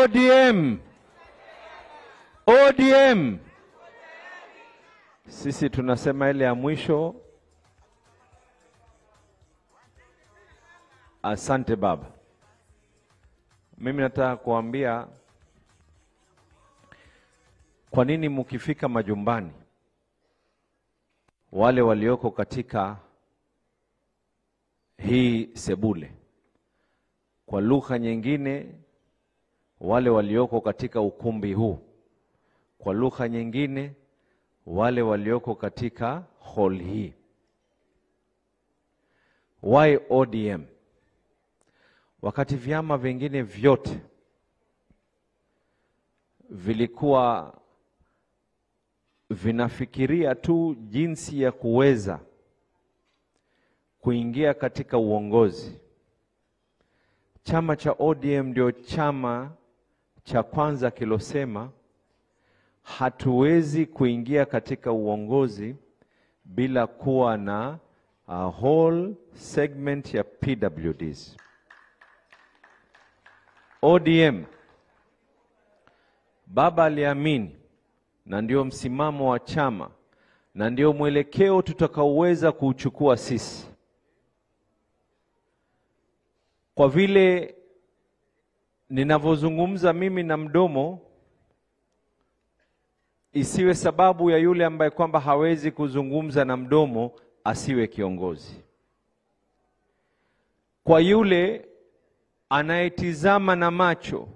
ODM. ODM. Sisi tunasema ile ya mwisho. Asante baba. Mimi nataka kuambia kwa nini mkifika majumbani wale walioko katika hii sebule, kwa lugha nyingine wale walioko katika ukumbi huu, kwa lugha nyingine wale walioko katika hall hii. Why ODM? Wakati vyama vingine vyote vilikuwa vinafikiria tu jinsi ya kuweza kuingia katika uongozi, chama cha ODM ndio chama cha kwanza kilosema hatuwezi kuingia katika uongozi bila kuwa na a whole segment ya PWDs. ODM, baba aliamini, na ndio msimamo wa chama, na ndio mwelekeo tutakaoweza kuchukua sisi. Kwa vile ninavyozungumza mimi na mdomo, isiwe sababu ya yule ambaye kwamba hawezi kuzungumza na mdomo asiwe kiongozi. Kwa yule anayetizama na macho,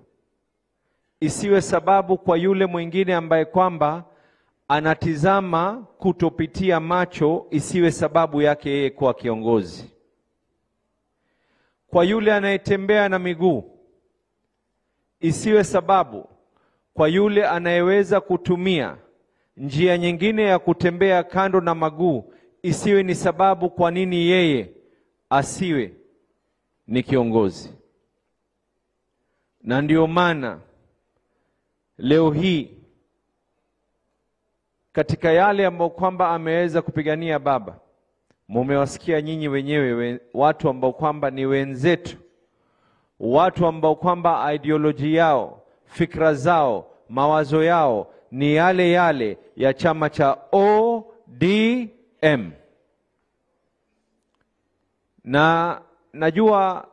isiwe sababu kwa yule mwingine ambaye kwamba anatizama kutopitia macho isiwe sababu yake yeye kuwa kiongozi. Kwa yule anayetembea na miguu, isiwe sababu kwa yule anayeweza kutumia njia nyingine ya kutembea kando na maguu isiwe ni sababu kwa nini yeye asiwe ni kiongozi. Na ndio maana leo hii katika yale ambayo kwamba ameweza kupigania baba, mumewasikia nyinyi wenyewe watu ambao kwamba ni wenzetu, watu ambao kwamba ideology yao, fikra zao, mawazo yao ni yale yale ya chama cha ODM. Na najua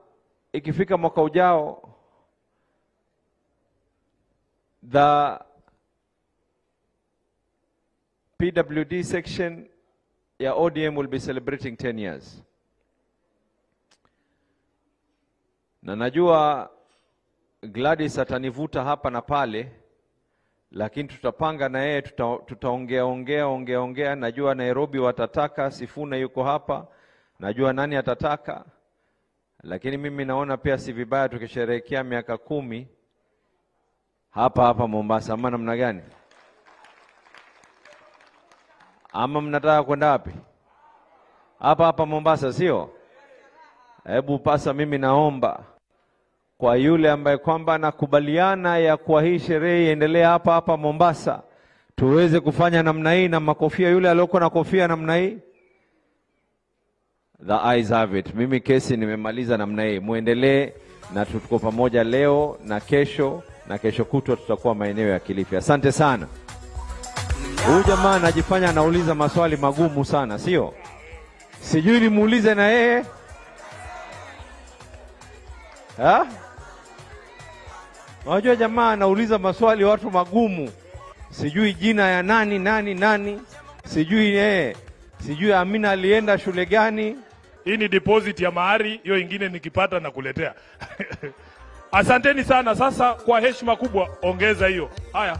ikifika mwaka ujao the PWD section ya ODM will be celebrating 10 years. Na najua Gladys atanivuta hapa na pale, lakini tutapanga na yeye, tutaongea. Najua Nairobi watataka, Sifuna yuko hapa, najua nani atataka. Lakini mimi naona pia si vibaya tukisherehekea miaka 10 hapa Mombasa. Ama namna gani? Ama mnataka kwenda wapi? Hapa Mombasa, sio? Hebu pasa, mimi naomba kwa yule ambaye kwamba nakubaliana ya kwa hii sherehe iendelee hapa Mombasa, tuweze kufanya namna hii na makofia, yule aliyoko na kofia namna hii. The eyes have it. Mimi kesi nimemaliza namna hii. Muendelee na tuko pamoja leo na kesho kutwa tutakuwa maeneo ya Kilifi. Asante sana. Huyu jamaa anajifanya anauliza maswali magumu sana, sio? Sijui nimuulize na yeye. Unajua jamaa anauliza maswali watu magumu. Sijui jina ya nani. Sijui Amina alienda shule gani. Hii ni deposit ya mahari, hiyo ingine nikipata na kuletea. Asanteni sana. Sasa kwa heshima kubwa ongeza hiyo. Haya.